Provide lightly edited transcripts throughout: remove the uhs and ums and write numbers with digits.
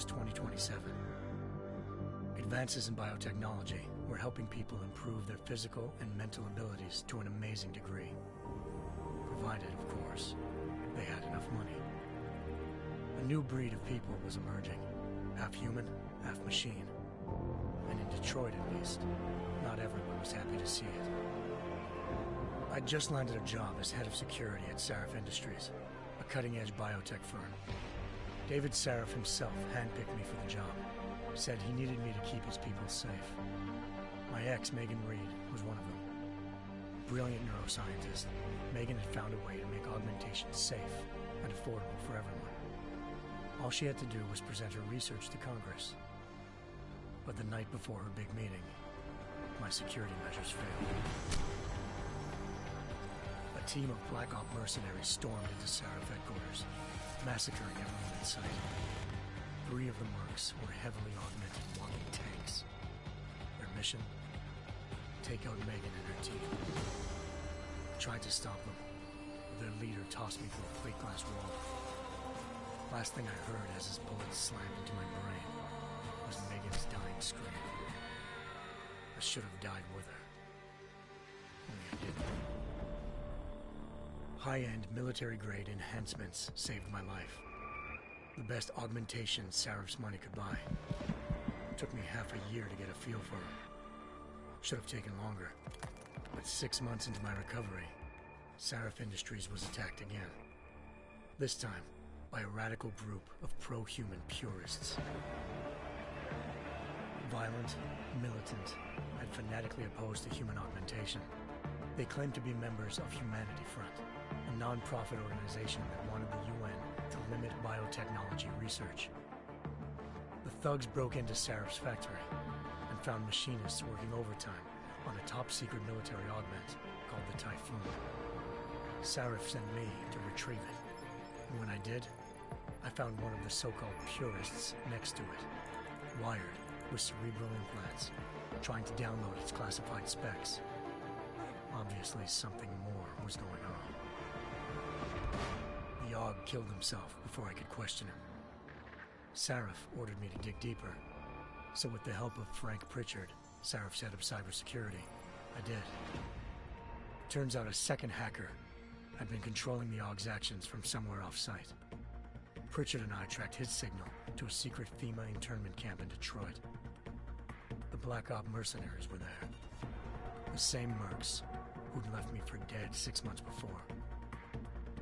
was 2027. Advances in biotechnology were helping people improve their physical and mental abilities to an amazing degree. Provided, of course, they had enough money. A new breed of people was emerging, half human, half machine. And in Detroit, at least, not everyone was happy to see it. I'd just landed a job as head of security at Sarif Industries, a cutting-edge biotech firm. David Sarif himself handpicked me for the job, said he needed me to keep his people safe. My ex, Megan Reed, was one of them. Brilliant neuroscientist, Megan had found a way to make augmentation safe and affordable for everyone. All she had to do was present her research to Congress. But the night before her big meeting, my security measures failed. A team of Black Op mercenaries stormed into Sarif headquarters, massacring everyone in sight. 3 of the mercs were heavily augmented walking tanks. Their mission? Take out Megan and her team. I tried to stop them, but their leader tossed me through a plate glass wall. Last thing I heard as his bullets slammed into my brain was Megan's dying scream. I should have died with her. Only I didn't. High-end military-grade enhancements saved my life. The best augmentation Sarif's money could buy. It took me half a year to get a feel for them. Should have taken longer. But 6 months into my recovery, Sarif Industries was attacked again. This time, by a radical group of pro-human purists. Violent, militant, and fanatically opposed to human augmentation. They claimed to be members of Humanity Front, a non-profit organization that wanted the UN to limit biotechnology research. The thugs broke into Sarif's factory and found machinists working overtime on a top-secret military augment called the Typhoon. Sarif sent me to retrieve it, and when I did, I found one of the so-called purists next to it, wired with cerebral implants, trying to download its classified specs. Obviously, something more was going on. The AUG killed himself before I could question him. Sarif ordered me to dig deeper, so with the help of Frank Pritchard, Sarif's head of cybersecurity, I did. Turns out a second hacker had been controlling the AUG's actions from somewhere off-site. Pritchard and I tracked his signal to a secret FEMA internment camp in Detroit. The Black Op mercenaries were there. The same mercs who'd left me for dead 6 months before.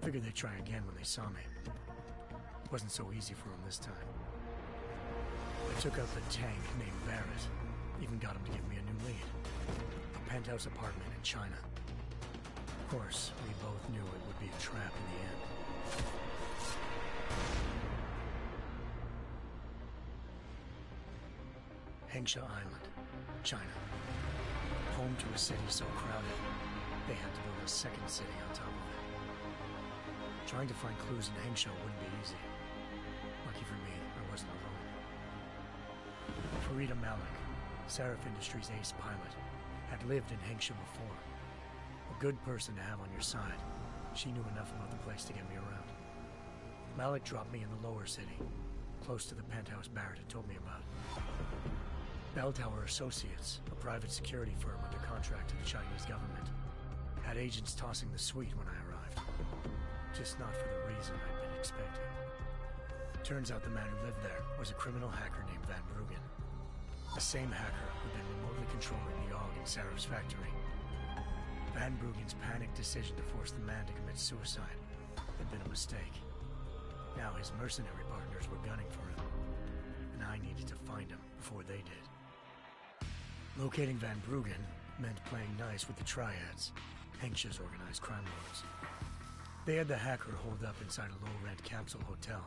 Figured they'd try again when they saw me. Wasn't so easy for them this time. I took out the tank named Barrett. Even got him to give me a new lead. A penthouse apartment in China. Of course, we both knew it would be a trap in the end. Hengsha Island, China. Home to a city so crowded, they had to build a second city on top of it. Trying to find clues in Hengsha wouldn't be easy. Lucky for me, I wasn't alone. Farida Malik, Sarif Industries' ace pilot, had lived in Hengsha before. A good person to have on your side. She knew enough about the place to get me around. Malik dropped me in the lower city, close to the penthouse Barrett had told me about. Bell Tower Associates, a private security firm under contract to the Chinese government, had agents tossing the suite when I arrived. Just not for the reason I'd been expecting. Turns out the man who lived there was a criminal hacker named Van Bruggen. The same hacker who'd been remotely controlling the AUG in Sarif's factory. Van Bruggen's panicked decision to force the man to commit suicide had been a mistake. Now his mercenary partners were gunning for him, and I needed to find him before they did. Locating Van Bruggen meant playing nice with the Triads, Hengsha's organized crime lords. They had the hacker holed up inside a low-rent capsule hotel.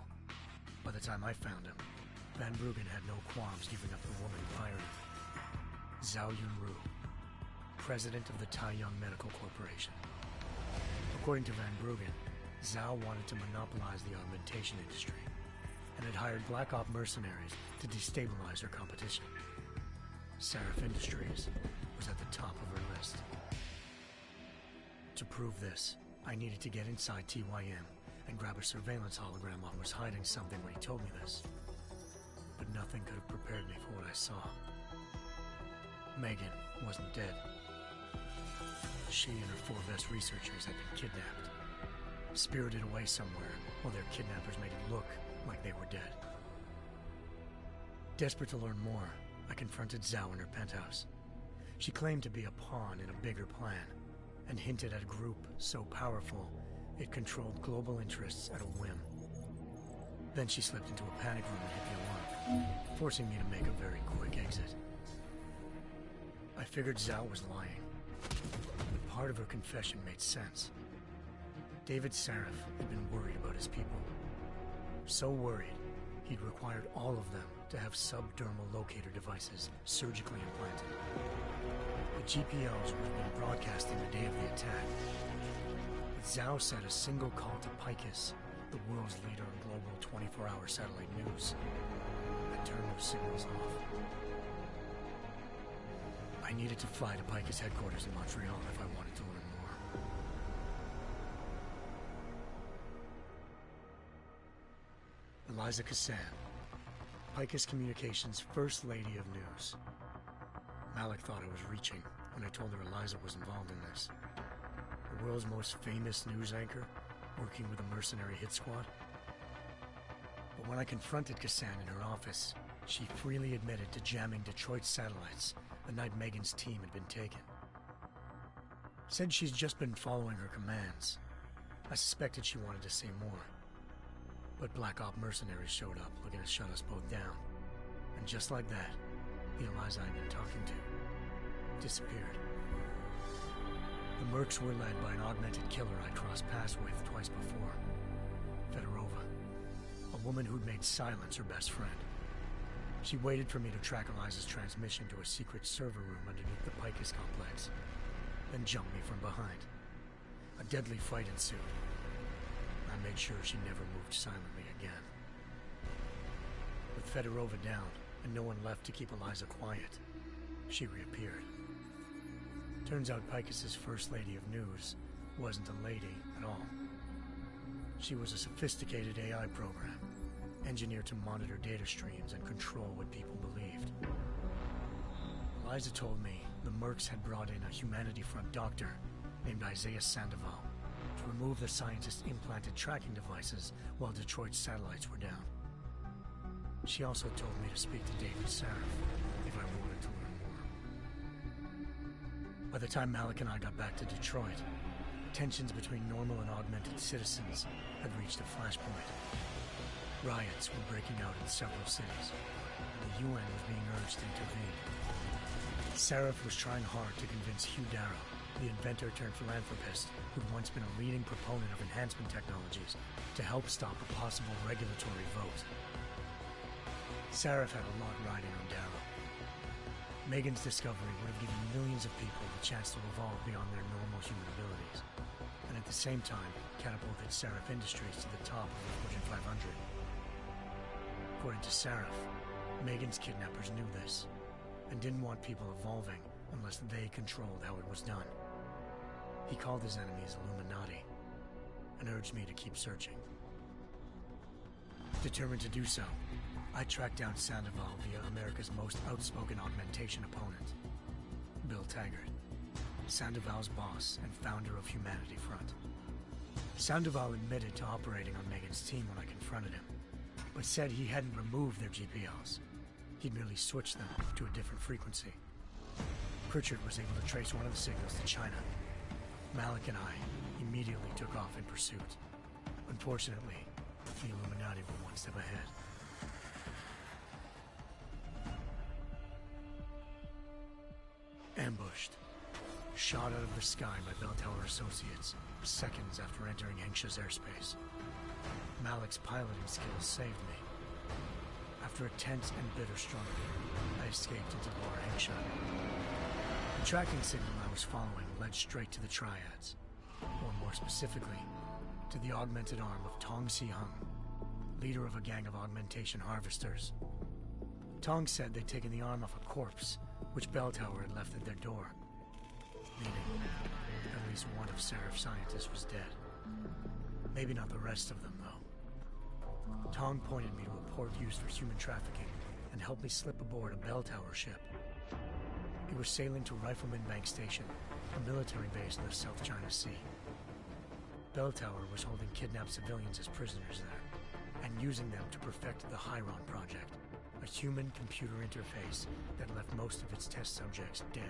By the time I found him, Van Bruggen had no qualms giving up the woman who hired him. Zhao Yunru, president of the Taiyang Medical Corporation. According to Van Bruggen, Zhao wanted to monopolize the augmentation industry and had hired Black Op mercenaries to destabilize her competition. Sarif Industries was at the top of her list. To prove this, I needed to get inside TYM and grab a surveillance hologram while I was hiding something when he told me this. nothing could have prepared me for what I saw. Megan wasn't dead. She and her 4 best researchers had been kidnapped, spirited away somewhere while their kidnappers made it look like they were dead. Desperate to learn more, I confronted Zhao in her penthouse. She claimed to be a pawn in a bigger plan, and hinted at a group so powerful it controlled global interests at a whim. Then she slipped into a panic room and hit the alarm, forcing me to make a very quick exit. I figured Zhao was lying, but part of her confession made sense. David Sarif had been worried about his people. So worried, he'd required all of them to have subdermal locator devices surgically implanted. The GPLs would have been broadcasting the day of the attack. But Zhao said a single call to Picus, the world's leader in global 24-hour satellite news, had turned those signals off. I needed to fly to Picus headquarters in Montreal if I wanted to learn more. Eliza Cassan, Picus Communications' First Lady of News. Malik thought I was reaching when I told her Eliza was involved in this. The world's most famous news anchor, working with a mercenary hit squad. But when I confronted Cassan in her office, she freely admitted to jamming Detroit's satellites the night Megan's team had been taken. Said she's just been following her commands. I suspected she wanted to say more. But Black Op mercenaries showed up looking to shut us both down. And just like that, the Eliza I'd been talking to disappeared. The mercs were led by an augmented killer I'd crossed paths with twice before. Fedorova, a woman who'd made silence her best friend. She waited for me to track Eliza's transmission to a secret server room underneath the Picus complex, then jumped me from behind. A deadly fight ensued. I made sure she never moved silently again. With Fedorova down, and no one left to keep Eliza quiet, she reappeared. Turns out Picus's First Lady of News wasn't a lady at all. She was a sophisticated AI program, engineered to monitor data streams and control what people believed. Eliza told me the mercs had brought in a Humanity Front doctor named Isaiah Sandoval to remove the scientist's implanted tracking devices while Detroit's satellites were down. She also told me to speak to David Sarif if I wanted to learn more. By the time Malik and I got back to Detroit, tensions between normal and augmented citizens had reached a flashpoint. Riots were breaking out in several cities, and the UN was being urged to intervene. Sarif was trying hard to convince Hugh Darrow, the inventor-turned-philanthropist who'd once been a leading proponent of enhancement technologies, to help stop a possible regulatory vote. Sarif had a lot riding on Darrow. Megan's discovery would have given millions of people the chance to evolve beyond their normal human abilities, and at the same time catapulted Sarif Industries to the top of the Fortune 500. According to Sarif, Megan's kidnappers knew this, and didn't want people evolving unless they controlled how it was done. He called his enemies Illuminati, and urged me to keep searching. Determined to do so, I tracked down Sandoval via America's most outspoken augmentation opponent, Bill Taggart, Sandoval's boss and founder of Humanity Front. Sandoval admitted to operating on Megan's team when I confronted him, but said he hadn't removed their GPLs. He'd merely switched them to a different frequency. Pritchard was able to trace one of the signals to China. Malik and I immediately took off in pursuit. Unfortunately, the Illuminati were one step ahead. Ambushed. Shot out of the sky by Bell Tower Associates, seconds after entering Hengsha's airspace. Malik's piloting skills saved me. After a tense and bitter struggle, I escaped into Lower Hengsha. The tracking signal I was following led straight to the Triads, or more specifically, to the augmented arm of Tong Si-hung, leader of a gang of augmentation harvesters. Tong said they'd taken the arm off a corpse, which Bell Tower had left at their door, meaning at least one of Sarif's scientists was dead. Maybe not the rest of them, though. Tong pointed me to a port used for human trafficking and helped me slip aboard a bell tower ship. It was sailing to Rifleman Bank Station, a military base in the South China Sea. Bell Tower was holding kidnapped civilians as prisoners there, and using them to perfect the Chiron Project, a human-computer interface that left most of its test subjects dead.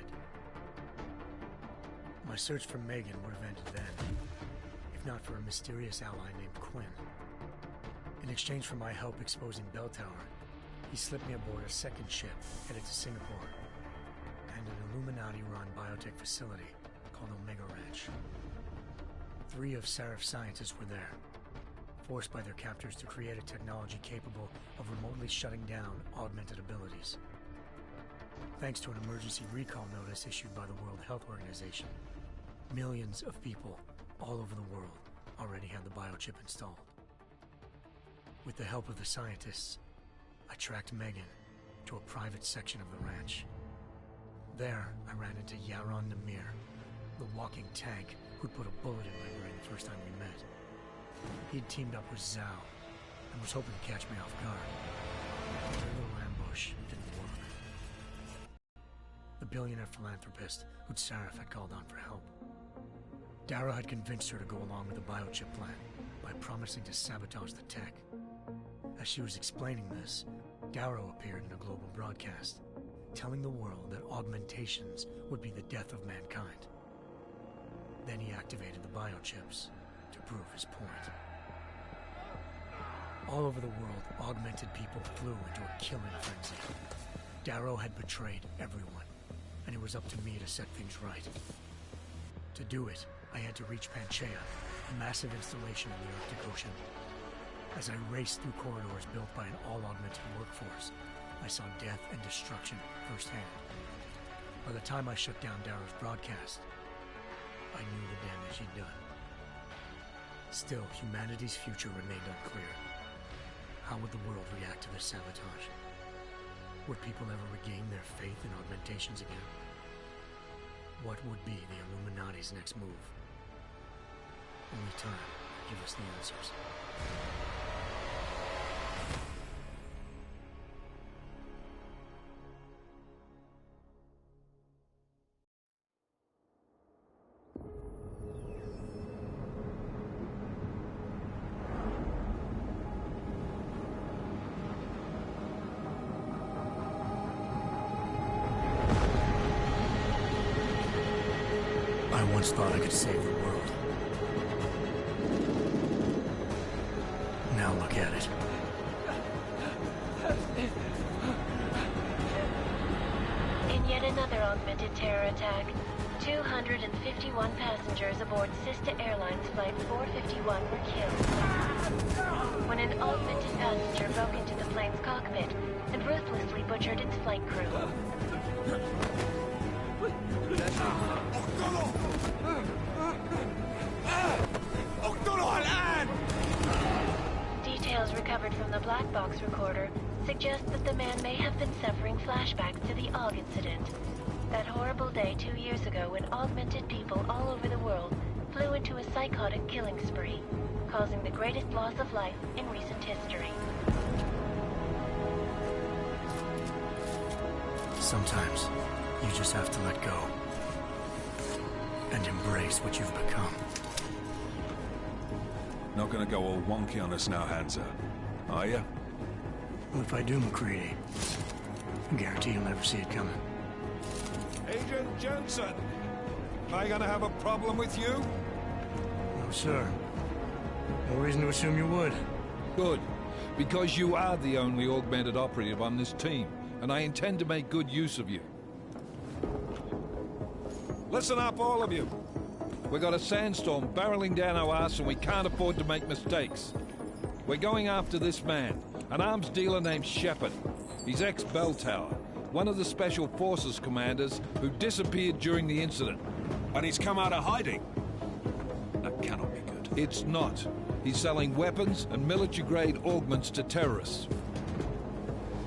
My search for Megan would have ended then, if not for a mysterious ally named Quinn. In exchange for my help exposing Bell Tower, he slipped me aboard a second ship headed to Singapore and an Illuminati-run biotech facility called Omega Ranch. 3 of Serif's scientists were there, forced by their captors to create a technology capable of remotely shutting down augmented abilities. Thanks to an emergency recall notice issued by the World Health Organization, millions of people all over the world already had the biochip installed. With the help of the scientists, I tracked Megan to a private section of the ranch. There, I ran into Yaron Namir, the walking tank who'd put a bullet in my brain the first time we met. He'd teamed up with Zhao and was hoping to catch me off guard. Their little ambush didn't work. The billionaire philanthropist who'd Sarif had called on for help. Darrow had convinced her to go along with the biochip plan by promising to sabotage the tech. As she was explaining this, Darrow appeared in a global broadcast, telling the world that augmentations would be the death of mankind. Then he activated the biochips to prove his point. All over the world, augmented people flew into a killing frenzy. Darrow had betrayed everyone, and it was up to me to set things right. To do it, I had to reach Panchaea, a massive installation in the Arctic Ocean. As I raced through corridors built by an all-augmented workforce, I saw death and destruction firsthand. By the time I shut down Darrow's broadcast, I knew the damage he'd done. Still, humanity's future remained unclear. How would the world react to this sabotage? Would people ever regain their faith in augmentations again? What would be the Illuminati's next move? Only time will give us the answers. I once thought I could save the world. Now look at it. In yet another augmented terror attack, 251 passengers aboard sister airlines Flight 451 were killed when an augmented passenger broke into the plane's cockpit and ruthlessly butchered its flight crew. Details recovered from the black box recorder suggest that the man may have been suffering flashbacks to the AUG incident. That horrible day 2 years ago when augmented people all over the world flew into a psychotic killing spree, causing the greatest loss of life in recent history. Sometimes, you just have to let go. And embrace what you've become. Not gonna go all wonky on us now, Hansa, are you? Well, if I do, McCready, I guarantee you'll never see it coming. Agent Jensen! Am I gonna have a problem with you? No, sir. No reason to assume you would. Good. Because you are the only augmented operative on this team, and I intend to make good use of you. Listen up, all of you. We got a sandstorm barreling down our arse and we can't afford to make mistakes. We're going after this man, an arms dealer named Shepard. He's ex-Bell Tower, one of the Special Forces commanders who disappeared during the incident. And he's come out of hiding? That cannot be good. It's not. He's selling weapons and military-grade augments to terrorists.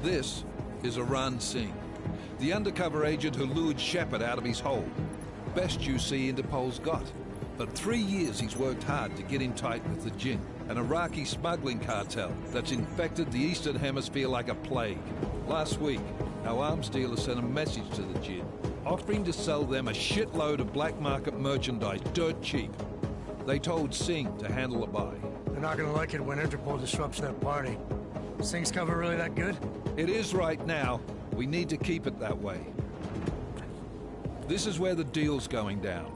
This is Aran Singh, the undercover agent who lured Shepard out of his hole. Best you see Interpol's got. For 3 years he's worked hard to get in tight with the Jinn, an Iraqi smuggling cartel that's infected the Eastern Hemisphere like a plague. Last week, our arms dealer sent a message to the Jinn, offering to sell them a shitload of black market merchandise dirt cheap. They told Singh to handle the buy. They're not gonna like it when Interpol disrupts that party. Singh's cover really that good? It is right now. We need to keep it that way. This is where the deal's going down.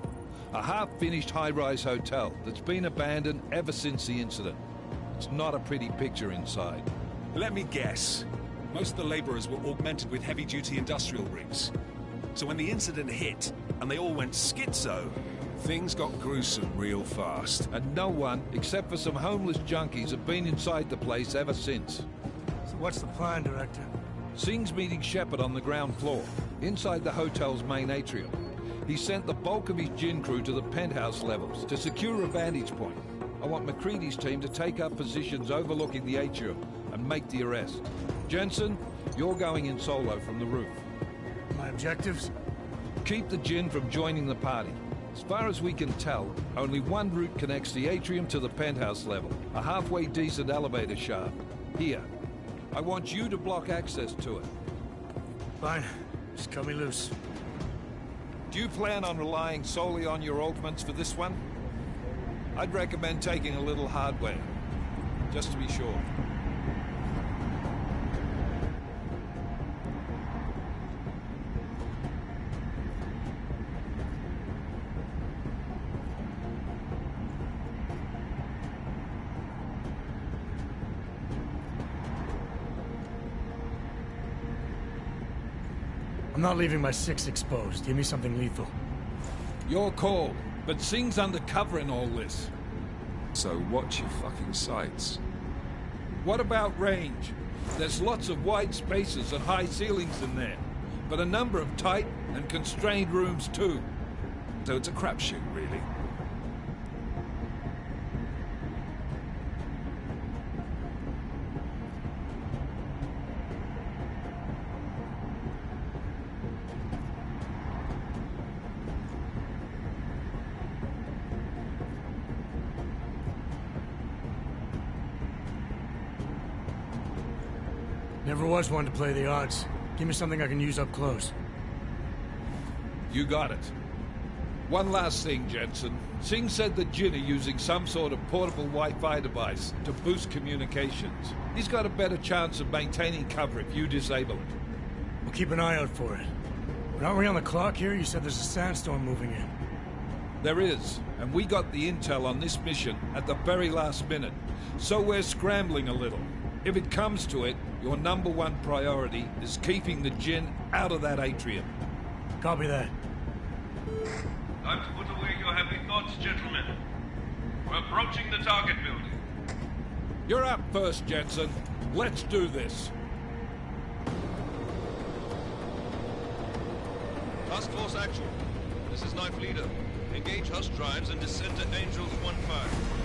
A half-finished high-rise hotel that's been abandoned ever since the incident. It's not a pretty picture inside. Let me guess. Most of the laborers were augmented with heavy-duty industrial rigs. So when the incident hit, and they all went schizo, things got gruesome real fast. And no one, except for some homeless junkies, have been inside the place ever since. So what's the plan, Director? Singh's meeting Shepard on the ground floor, inside the hotel's main atrium. He sent the bulk of his Jinn crew to the penthouse levels to secure a vantage point. I want McCready's team to take up positions overlooking the atrium and make the arrest. Jensen, you're going in solo from the roof. My objectives? Keep the Jinn from joining the party. As far as we can tell, only one route connects the atrium to the penthouse level. A halfway decent elevator shaft. Here. I want you to block access to it. Fine. Just cut me loose. Do you plan on relying solely on your augments for this one? I'd recommend taking a little hardware, just to be sure. I'm not leaving my 6 exposed. Give me something lethal. Your call, but Singh's undercover in all this. So watch your fucking sights. What about range? There's lots of wide spaces and high ceilings in there, but a number of tight and constrained rooms too. So it's a crapshoot, really. Never was one to play the odds. Give me something I can use up close. You got it. One last thing, Jensen. Singh said the Jinn are using some sort of portable Wi-Fi device to boost communications. He's got a better chance of maintaining cover if you disable it. We'll keep an eye out for it. But aren't we on the clock here? You said there's a sandstorm moving in. There is, and we got the intel on this mission at the very last minute. So we're scrambling a little. If it comes to it, your #1 priority is keeping the Jinn out of that atrium. Copy that. Time to put away your heavy thoughts, gentlemen. We're approaching the target building. You're up first, Jensen. Let's do this. Task Force Actual. This is Knife Leader. Engage Hush drives and descend to Angels 1-5.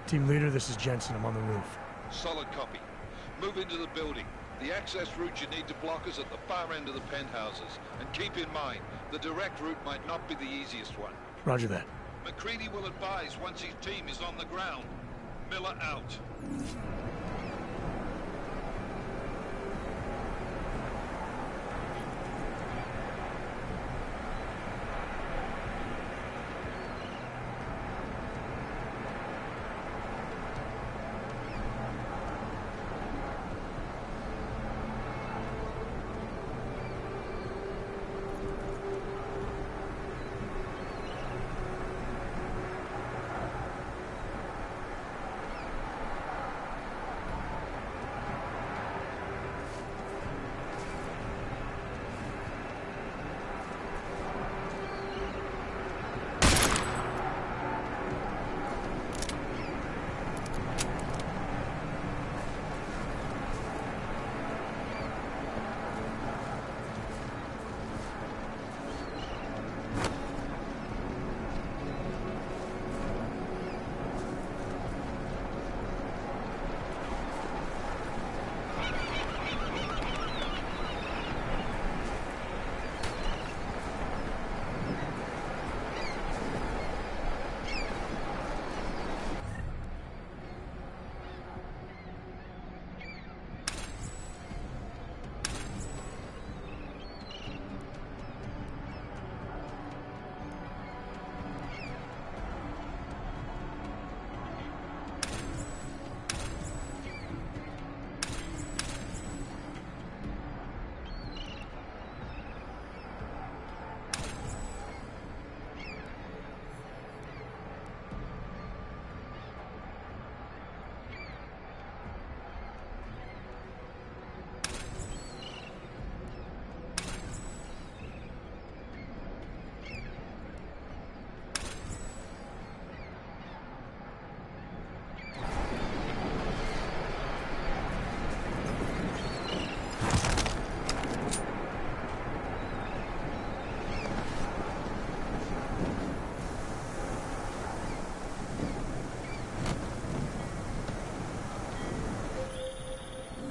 Team leader, this is Jensen. I'm on the roof. Solid copy. Move into the building. The access route you need to block is at the far end of the penthouses. And keep in mind, the direct route might not be the easiest one. Roger that. McCready will advise once his team is on the ground. Miller out.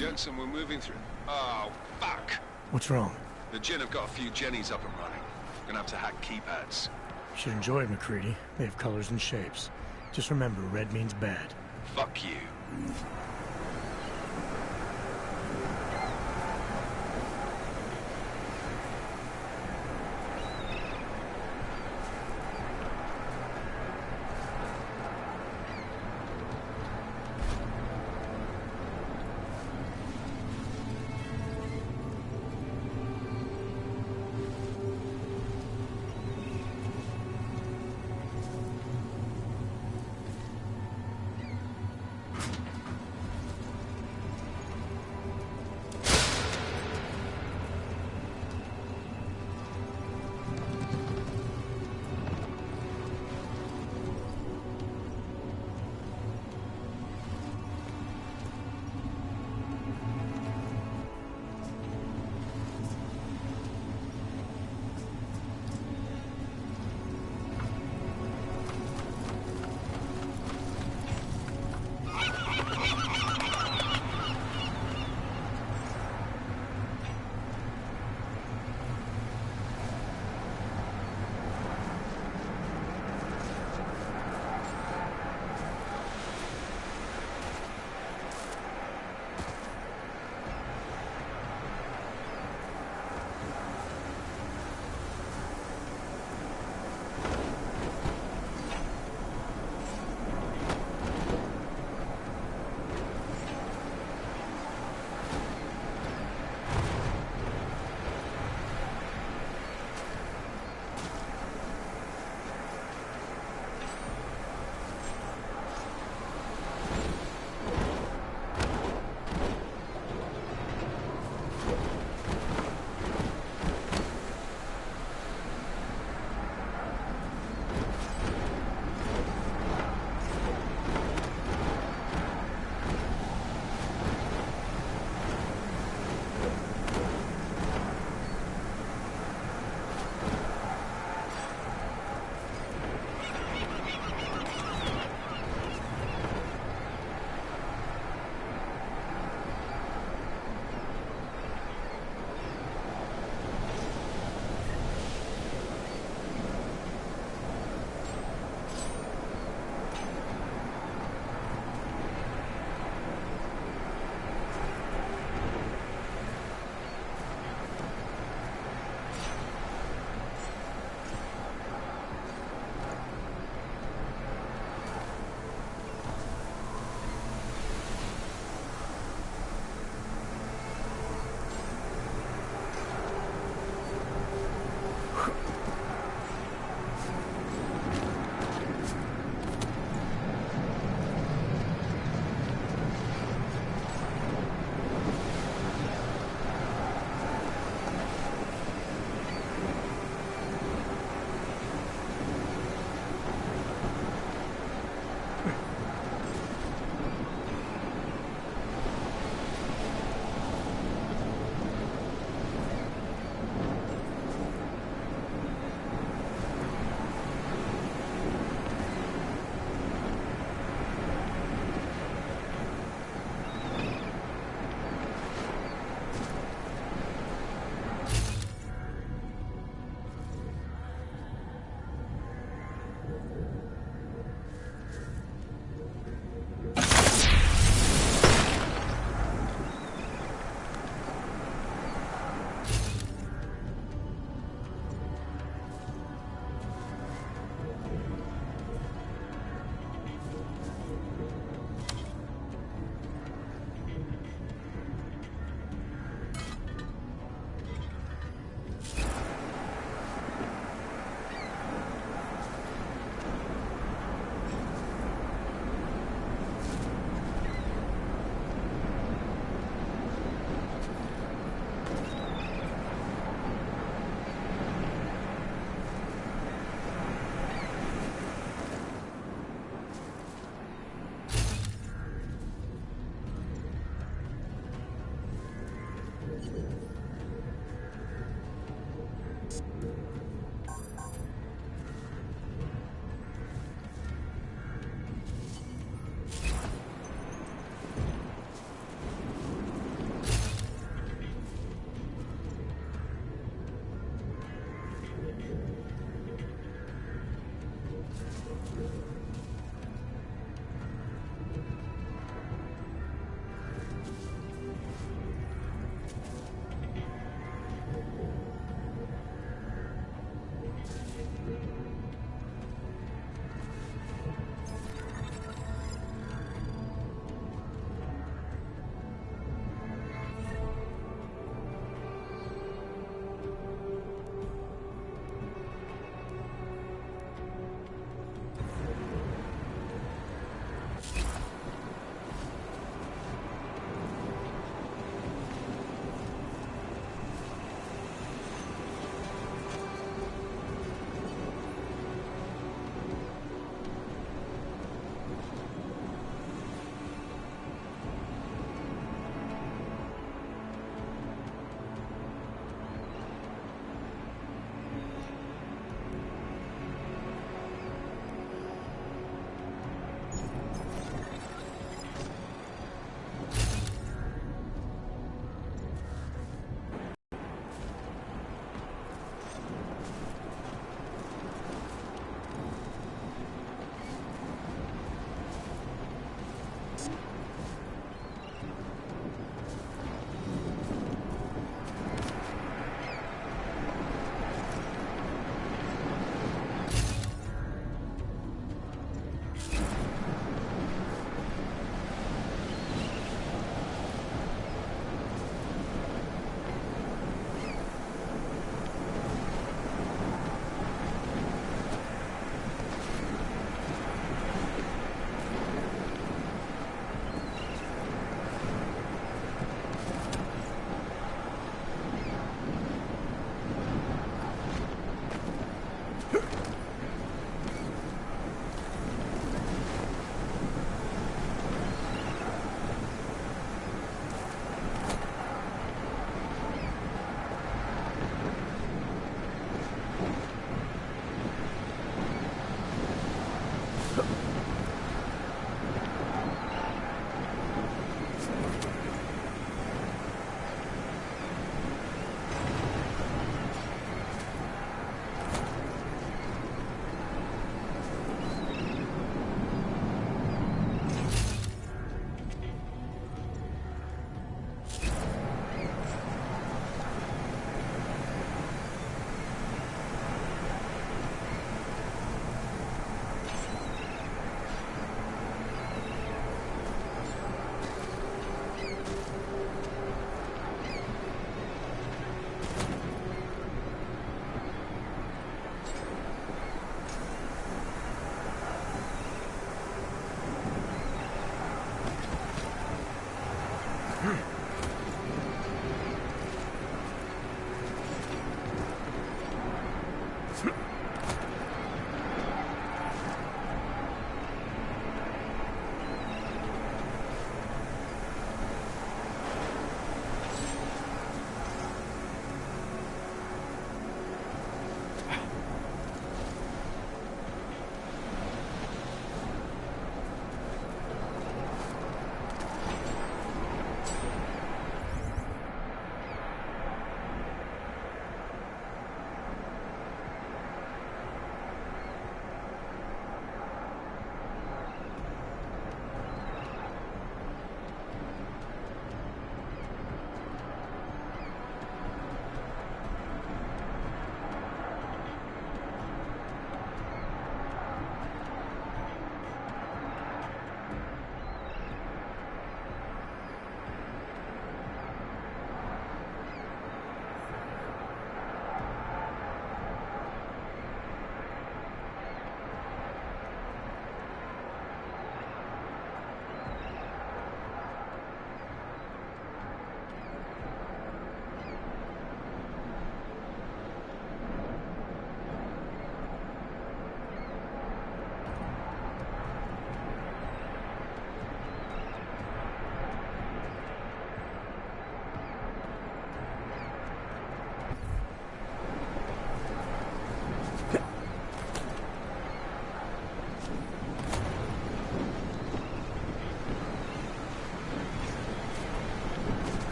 Jensen, we're moving through... Oh, fuck! What's wrong? The Jinn have got a few Jennies up and running. Gonna have to hack keypads. You should enjoy it, McCready. They have colors and shapes. Just remember, red means bad. Fuck you.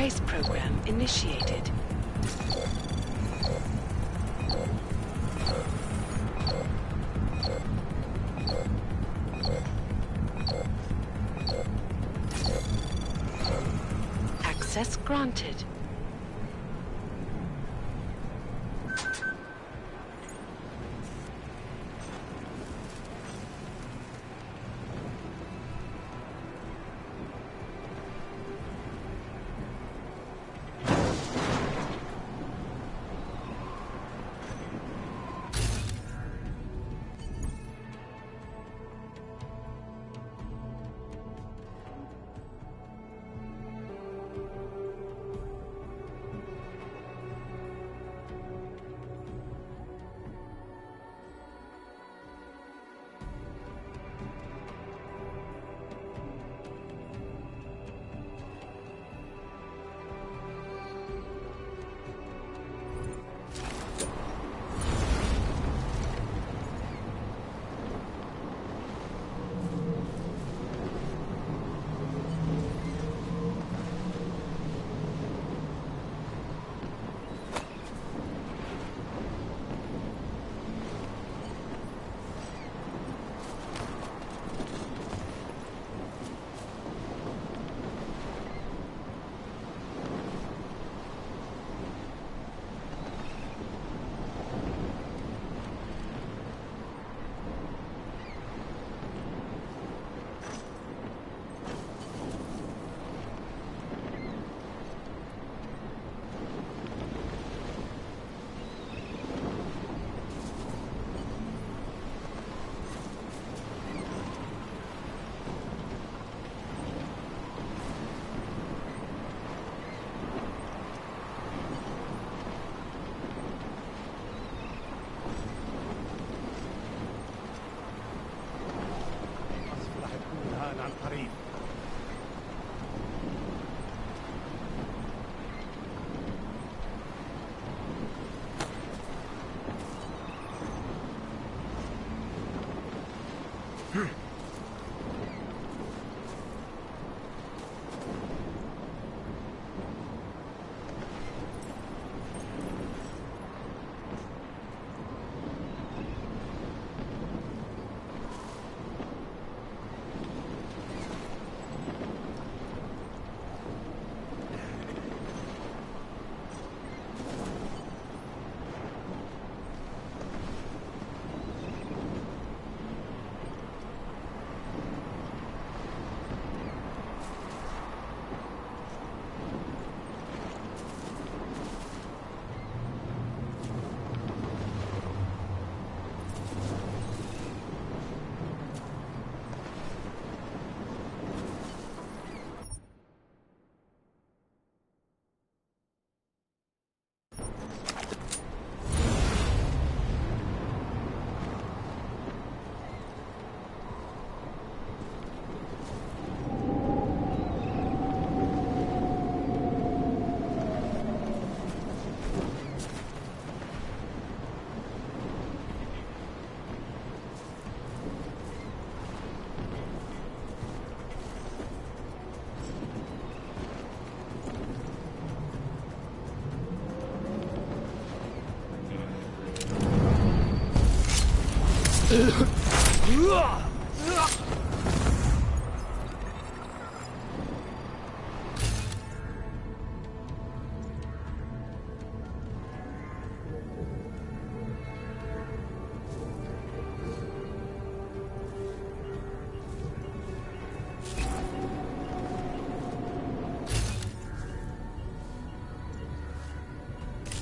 Device program initiated. Access granted.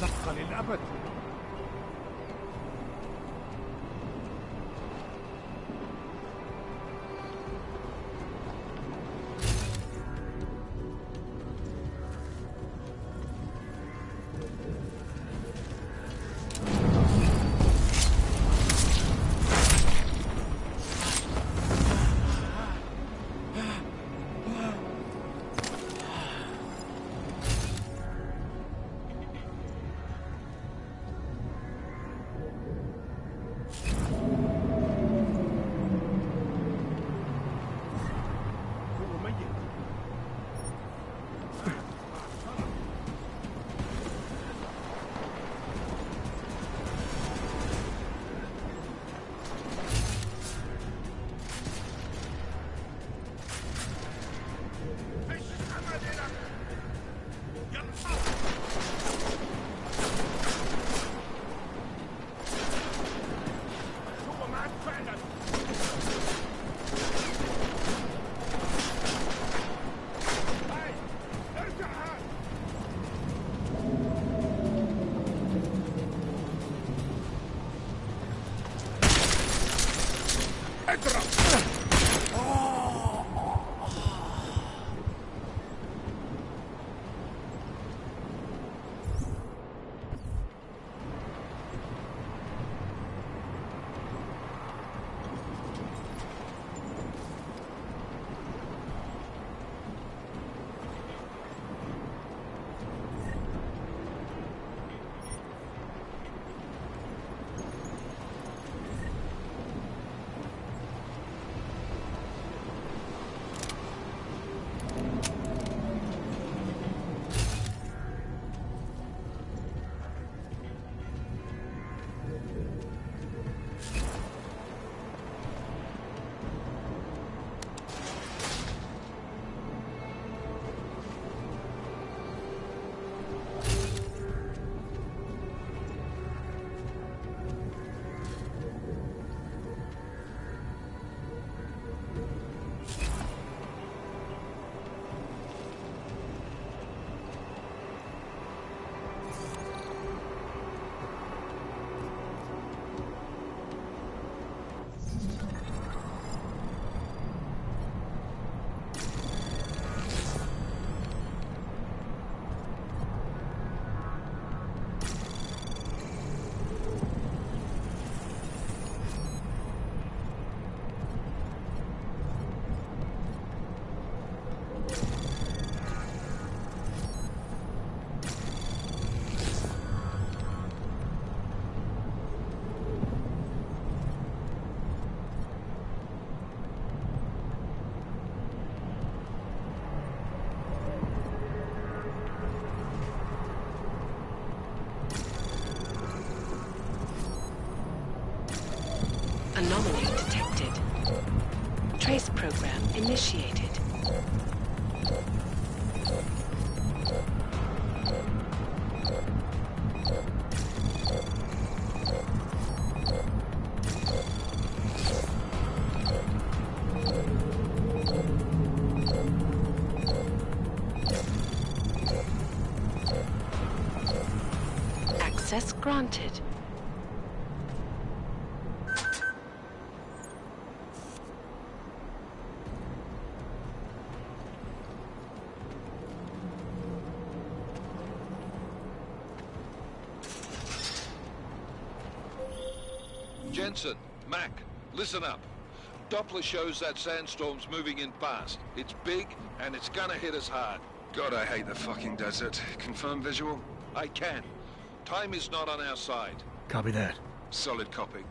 دقة للأبد. program initiated. Access granted. Jensen, Mac, listen up. Doppler shows that sandstorm's moving in fast. It's big, and it's gonna hit us hard. God, I hate the fucking desert. Confirm visual? I can. Time is not on our side. Copy that. Solid copy.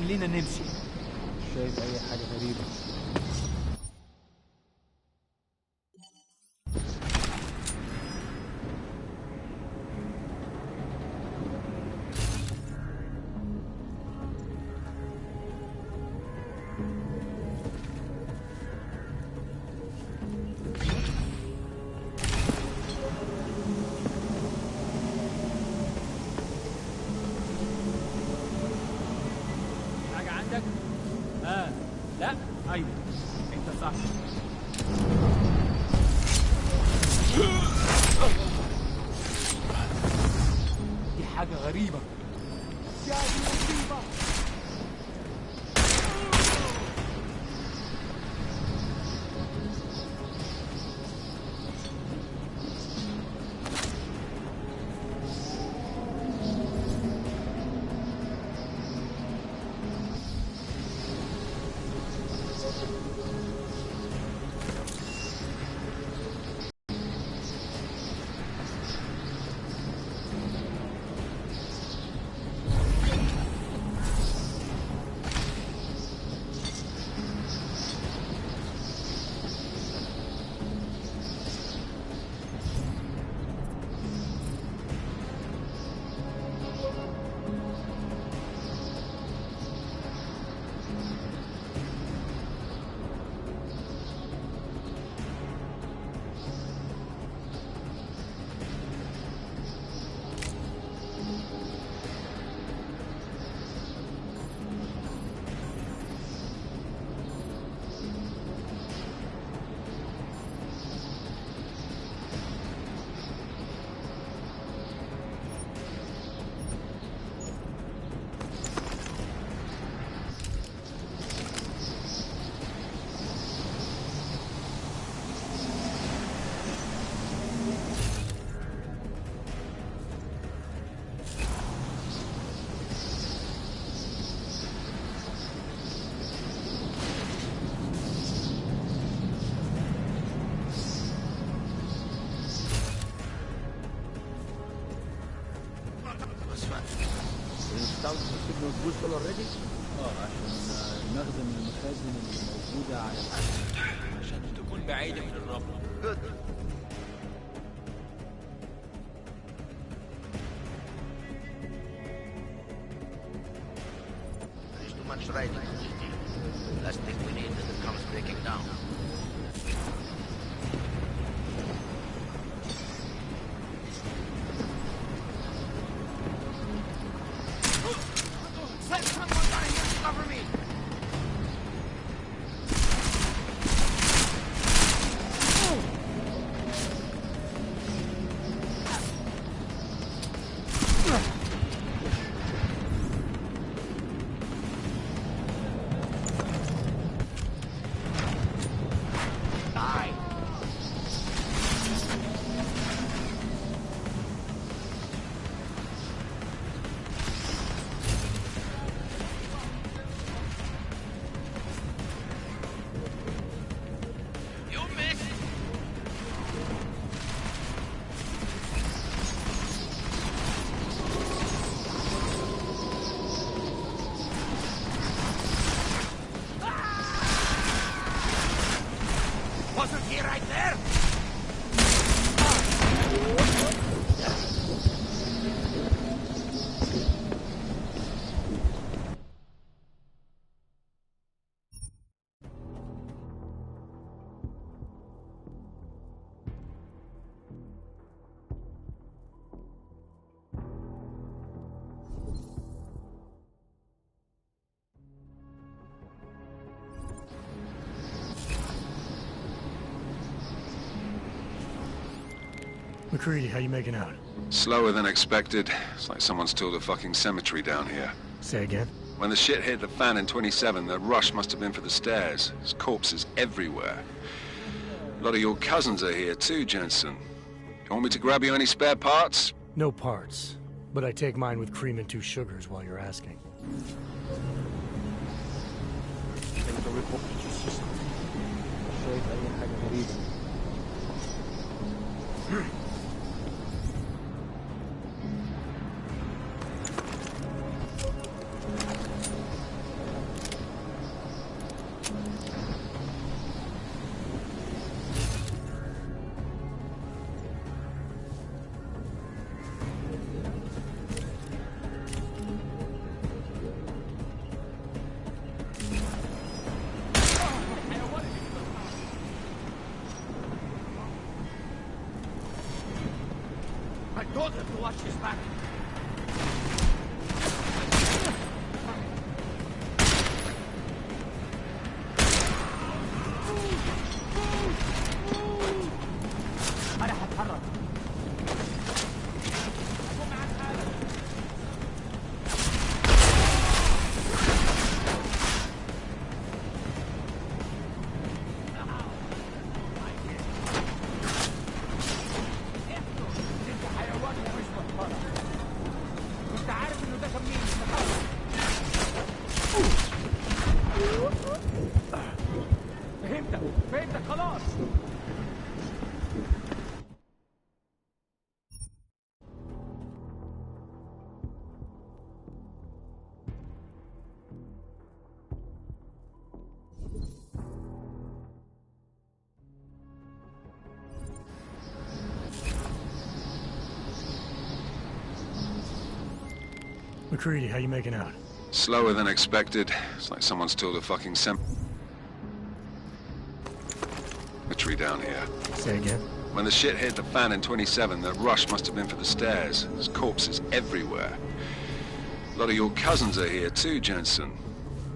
خلينا نمشي. شايف أي حاجة غريبة؟ لا ايوه انت صح. دي حاجة غريبة. يا دي مصيبة. عشان نخدم المخازن اللي موجودة على عشان تكون بعيدة من الرمل. There's too much riding on this deal. Last thing we need is it comes breaking down. Wasn't he right there? McCready, how you making out? Slower than expected. It's like someone's tilled a fucking cemetery down here. Say again? When the shit hit the fan in 27, the rush must have been for the stairs. There's corpses everywhere. A lot of your cousins are here too, Jensen. You want me to grab you any spare parts? No parts. But I take mine with cream and 2 sugars while you're asking. شايف أي حاجة غريبة؟ told him to watch his back. أنا هتحرك. فهمتك خلاص. McCready, how you making out? Slower than expected. It's like someone's told a fucking cemetery down here. Say again? When the shit hit the fan in 27, the rush must have been for the stairs. There's corpses everywhere. A lot of your cousins are here too, Jensen.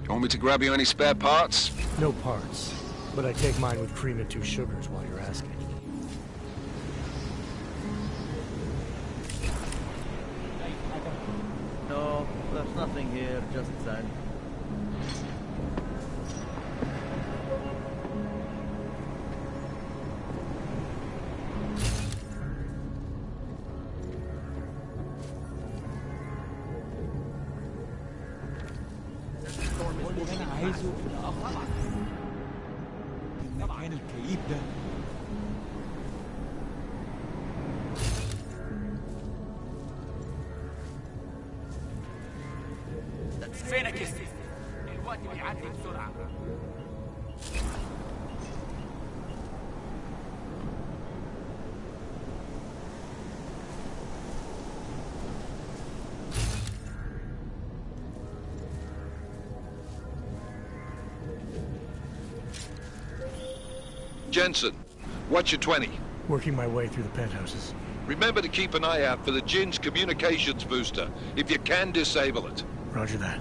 You want me to grab you any spare parts? No parts. But I take mine with cream and 2 sugars while you're asking. No, there's nothing here, just sand. اللي انا عايزه خلاص. المكان الكئيب ده. فينك يا ستيف؟ الوقت بيعدي بسرعة. Jensen, what's your 20? Working my way through the penthouses. Remember to keep an eye out for the Jin's communications booster. If you can, disable it. Roger that.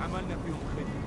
عملنا فيهم خدمة.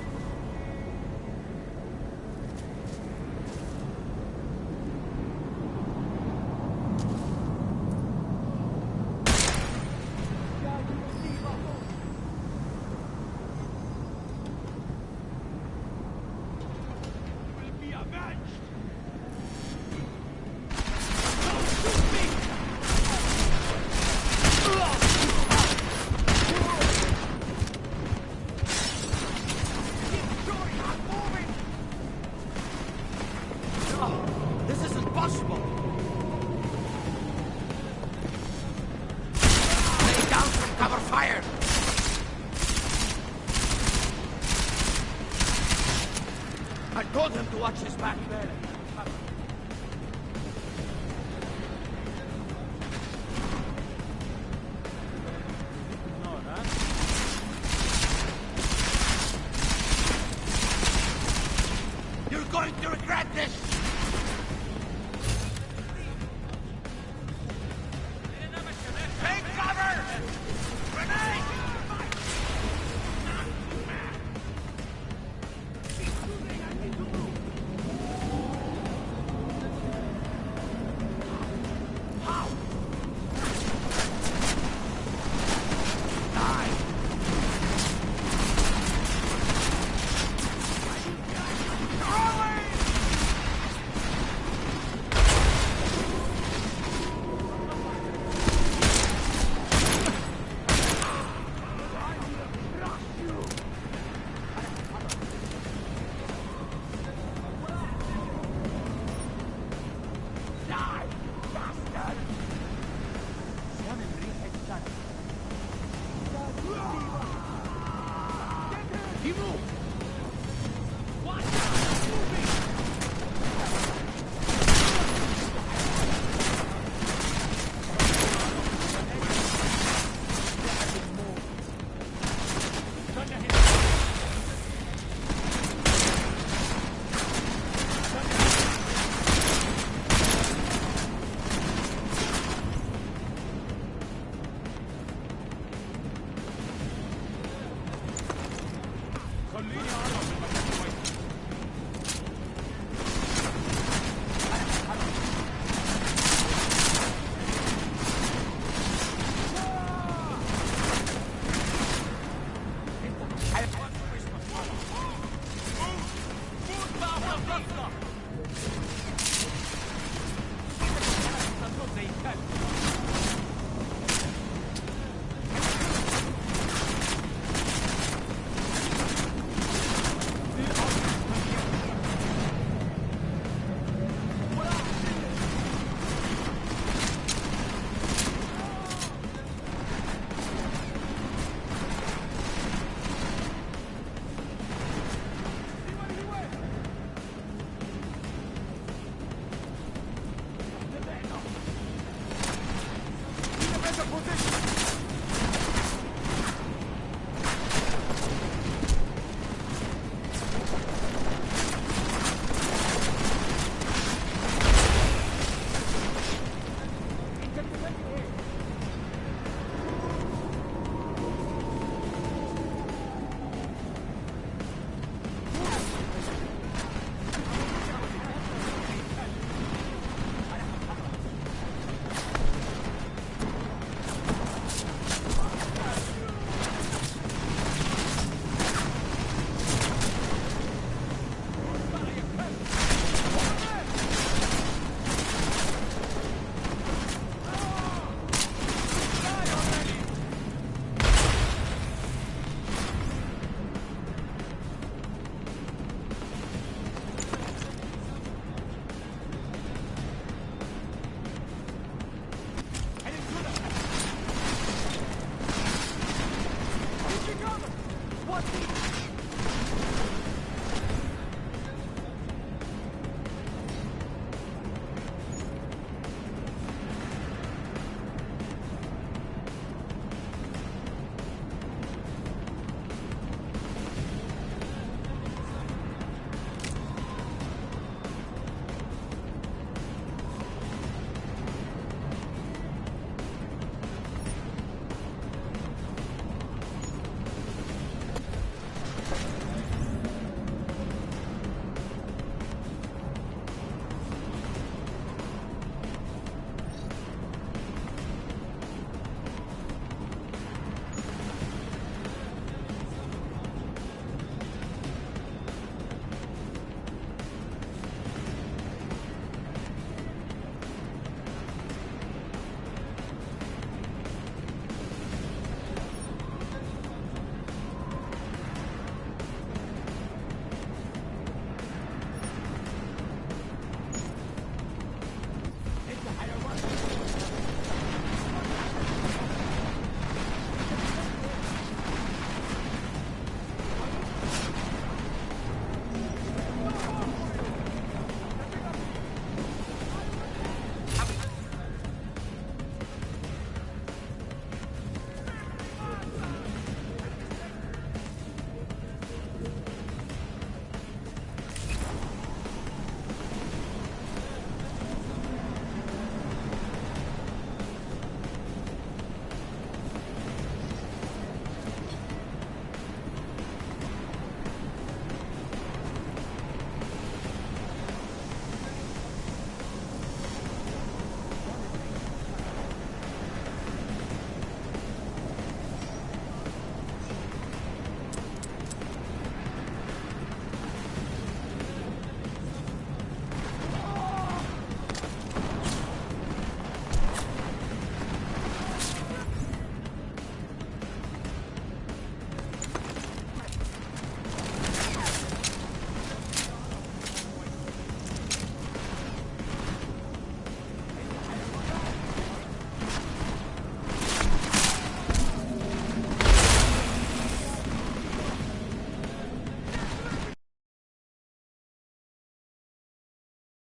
I told him to watch his back. You're going to regret this! Take cover! Grenade! Let's go!